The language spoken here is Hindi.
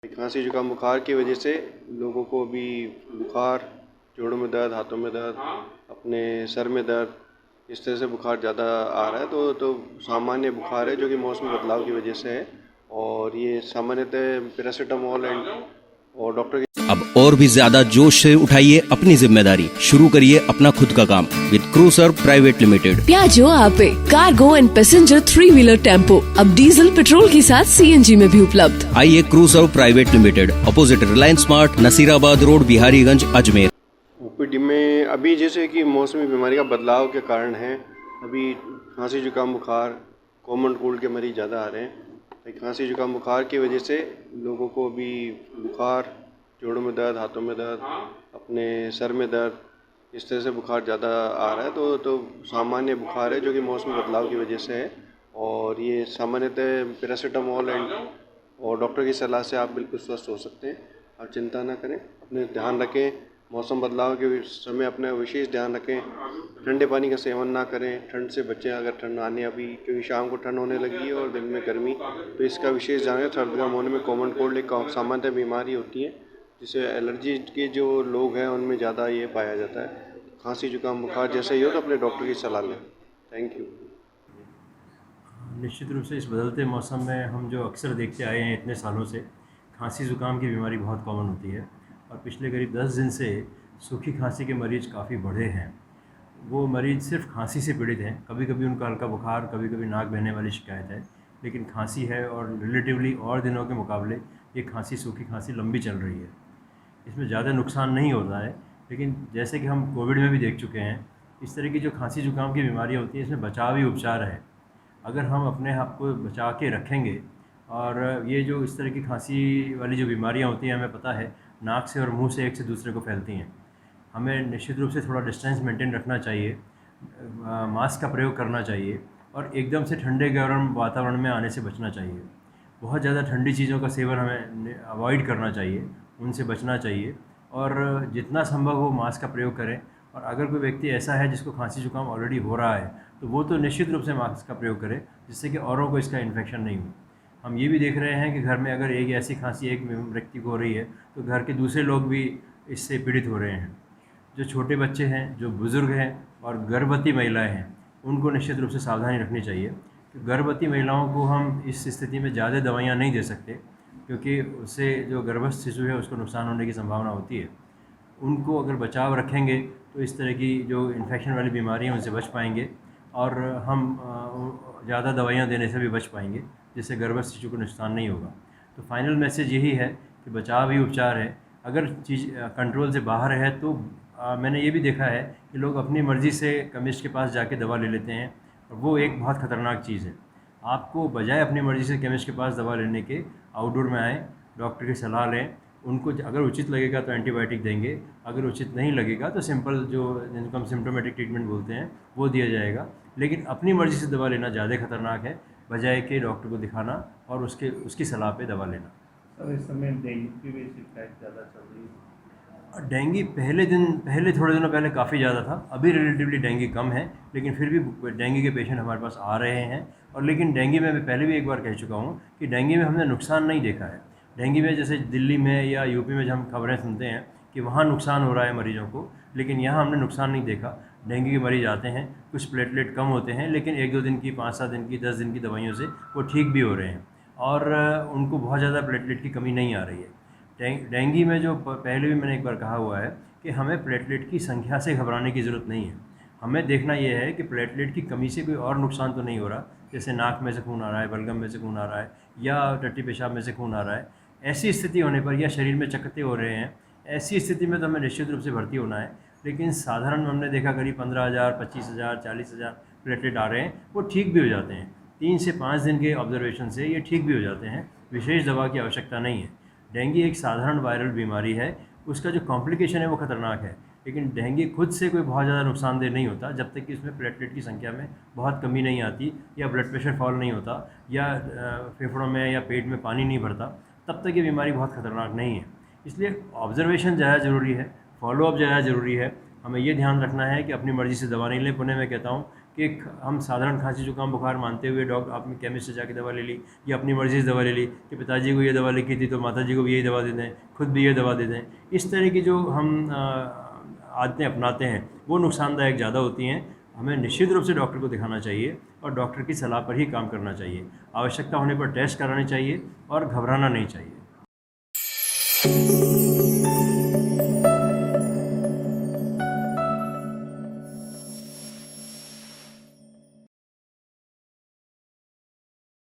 खांसी जुकाम बुखार की वजह से लोगों को अभी बुखार, जोड़ों में दर्द, हाथों में दर्द, अपने सर में दर्द, इस तरह से बुखार ज़्यादा आ रहा है। तो सामान्य बुखार है जो कि मौसमी बदलाव की वजह से है। और ये सामान्यतः पैरासीटामोल और डॉक्टर की अब और भी ज्यादा जोश से उठाइए अपनी जिम्मेदारी, शुरू करिए अपना खुद का काम with crusher private limited. Piaggio Ape cargo and passenger 3 wheeler tempo अब डीजल पेट्रोल के साथ सीएनजी में भी उपलब्ध। आइए Cruiser private limited, opposite Reliance Smart, Nasirabad road, Bihariganj, Ajmer. OPD में अभी जैसे कि मौसमी बीमारी का बदलाव के कारण है, अभी खांसी जुकाम बुखार, कॉमन कोल्ड के मरीज ज़्यादा आ रहे हैं। खांसी जुकाम बुखार की वजह से लोगों को अभी बुखार, जोड़ों में दर्द, हाथों में दर्द, अपने सर में दर्द, इस तरह से बुखार ज़्यादा आ रहा है। तो सामान्य बुखार है जो कि मौसमी बदलाव की वजह से है। और ये सामान्यतः पैरासीटामोल और डॉक्टर की सलाह से आप बिल्कुल स्वस्थ हो सकते हैं। आप चिंता ना करें, अपने ध्यान रखें, मौसम बदलाव के समय अपना विशेष ध्यान रखें। ठंडे पानी का सेवन ना करें, ठंड से बचें अगर ठंड आने अभी, क्योंकि शाम को ठंड होने लगी है और दिन में गर्मी, तो इसका विशेष ध्यान रखें। सर्दगर्म होने में कॉमन कोल्ड एक सामान्य बीमारी होती है जिसे एलर्जी के जो लोग हैं उनमें ज़्यादा ये पाया जाता है। खांसी जुकाम बुखार जैसा ही हो तो अपने डॉक्टर की सलाह लें। Thank you. निश्चित रूप से इस बदलते मौसम में हम जो अक्सर देखते आए हैं इतने सालों से, खांसी ज़ुकाम की बीमारी बहुत कॉमन होती है। और पिछले करीब 10 दिन से सूखी खांसी के मरीज़ काफ़ी बढ़े हैं। वो मरीज़ सिर्फ खांसी से पीड़ित हैं, कभी कभी उनका हल्का बुखार, कभी कभी नाक बहने वाली शिकायत है, लेकिन खांसी है और रिलेटिवली और दिनों के मुकाबले ये खांसी, सूखी खांसी लंबी चल रही है। इसमें ज़्यादा नुकसान नहीं होता है, लेकिन जैसे कि हम कोविड में भी देख चुके हैं, इस तरह की जो खांसी जुकाम की बीमारियाँ होती हैं इसमें बचावी उपचार है। अगर हम अपने आप को बचा के रखेंगे, और ये जो इस तरह की खांसी वाली जो बीमारियाँ होती हैं हमें पता है नाक से और मुंह से एक से दूसरे को फैलती हैं। हमें निश्चित रूप से थोड़ा डिस्टेंस मेंटेन रखना चाहिए, मास्क का प्रयोग करना चाहिए और एकदम से ठंडे गर्म वातावरण में आने से बचना चाहिए। बहुत ज़्यादा ठंडी चीज़ों का सेवन हमें अवॉइड करना चाहिए, उनसे बचना चाहिए और जितना संभव हो मास्क का प्रयोग करें। और अगर कोई व्यक्ति ऐसा है जिसको खांसी जुकाम ऑलरेडी हो रहा है तो वो तो निश्चित रूप से मास्क का प्रयोग करे, जिससे कि औरों को इसका इन्फेक्शन नहीं हो। हम ये भी देख रहे हैं कि घर में अगर एक ऐसी खांसी एक व्यक्ति को हो रही है तो घर के दूसरे लोग भी इससे पीड़ित हो रहे हैं। जो छोटे बच्चे हैं, जो बुज़ुर्ग हैं और गर्भवती महिलाएं हैं, उनको निश्चित रूप से सावधानी रखनी चाहिए कि गर्भवती महिलाओं को हम इस स्थिति में ज़्यादा दवाइयाँ नहीं दे सकते, क्योंकि उससे जो गर्भस्थ शिशु है उसको नुकसान होने की संभावना होती है। उनको अगर बचाव रखेंगे तो इस तरह की जो इन्फेक्शन वाली बीमारियाँ उनसे बच पाएंगे और हम ज़्यादा दवाइयाँ देने से भी बच पाएंगे, जिससे गर्भस्थ शिशु को नुकसान नहीं होगा। तो फाइनल मैसेज यही है कि बचाव ही उपचार है। अगर चीज़ कंट्रोल से बाहर है तो मैंने ये भी देखा है कि लोग अपनी मर्ज़ी से केमिस्ट के पास जाके दवा ले लेते हैं, और वो एक बहुत ख़तरनाक चीज़ है। आपको बजाय अपनी मर्ज़ी से केमिस्ट के पास दवा लेने के आउटडोर में आएँ, डॉक्टर की सलाह लें। उनको अगर उचित लगेगा तो एंटीबायोटिक देंगे, अगर उचित नहीं लगेगा तो सिंपल जो जिनको हम सिम्प्टोमेटिक ट्रीटमेंट बोलते हैं वो दिया जाएगा। लेकिन अपनी मर्ज़ी से दवा लेना ज़्यादा खतरनाक है, बजाय कि डॉक्टर को दिखाना और उसकी सलाह पे दवा लेना। सर, इस समय डेंगू की भी शिकायत ज़्यादा चल रही है। डेंगू पहले थोड़े दिनों पहले काफ़ी ज़्यादा था, अभी रिलेटिवली डेंगू कम है, लेकिन फिर भी डेंगू के पेशेंट हमारे पास आ रहे हैं। और लेकिन डेंगू में मैं पहले भी एक बार कह चुका हूँ कि डेंगू में हमने नुकसान नहीं देखा है। डेंगू में जैसे दिल्ली में या यूपी में जब हम खबरें सुनते हैं कि वहाँ नुकसान हो रहा है मरीजों को, लेकिन यहाँ हमने नुकसान नहीं देखा। डेंगू के मरीज आते हैं, कुछ प्लेटलेट कम होते हैं, लेकिन 1-2 दिन की, 5-7 दिन की, 10 दिन की दवाइयों से वो ठीक भी हो रहे हैं और उनको बहुत ज़्यादा प्लेटलेट की कमी नहीं आ रही है। डेंगू में जो पहले भी मैंने एक बार कहा हुआ है कि हमें प्लेटलेट की संख्या से घबराने की ज़रूरत नहीं है। हमें देखना ये है कि प्लेटलेट की कमी से कोई और नुकसान तो नहीं हो रहा, जैसे नाक में से खून आ रहा है, बलगम में से खून आ रहा है या टट्टी पेशाब में से खून आ रहा है। ऐसी स्थिति होने पर या शरीर में चकत्ते हो रहे हैं, ऐसी स्थिति में तो हमें निश्चित रूप से भर्ती होना है। लेकिन साधारण हमने देखा करीब 15,000, 25,000, 40,000 प्लेटलेट आ रहे हैं, वो ठीक भी हो जाते हैं। 3 से 5 दिन के ऑब्जर्वेशन से ये ठीक भी हो जाते हैं, विशेष दवा की आवश्यकता नहीं है। डेंगू एक साधारण वायरल बीमारी है, उसका जो कॉम्प्लिकेशन है वो ख़तरनाक है, लेकिन डेंगू खुद से कोई बहुत ज़्यादा नुकसानदेह नहीं होता जब तक कि इसमें प्लेटलेट की संख्या में बहुत कमी नहीं आती या ब्लड प्रेशर फॉल नहीं होता या फेफड़ों में या पेट में पानी नहीं भरता, तब तक ये बीमारी बहुत ख़तरनाक नहीं है। इसलिए ऑब्जर्वेशन ज़्यादा ज़रूरी है, फॉलोअप ज़्यादा ज़रूरी है। हमें ये ध्यान रखना है कि अपनी मर्ज़ी से दवा नहीं लें। पुनः मैं कहता हूँ कि हम साधारण खांसी जुकाम बुखार मानते हुए डॉक्टर आपने केमिस्ट से जाके दवा ले ली या अपनी मर्ज़ी से दवा ले ली कि पिताजी को ये दवा लिखी थी तो माताजी को भी यही दवा दे दें, खुद भी ये दवा दे दें। इस तरह की जो हम आदतें अपनाते हैं वो नुकसानदायक ज़्यादा होती हैं। हमें निश्चित रूप से डॉक्टर को दिखाना चाहिए और डॉक्टर की सलाह पर ही काम करना चाहिए। आवश्यकता होने पर टेस्ट कराने चाहिए और घबराना नहीं चाहिए।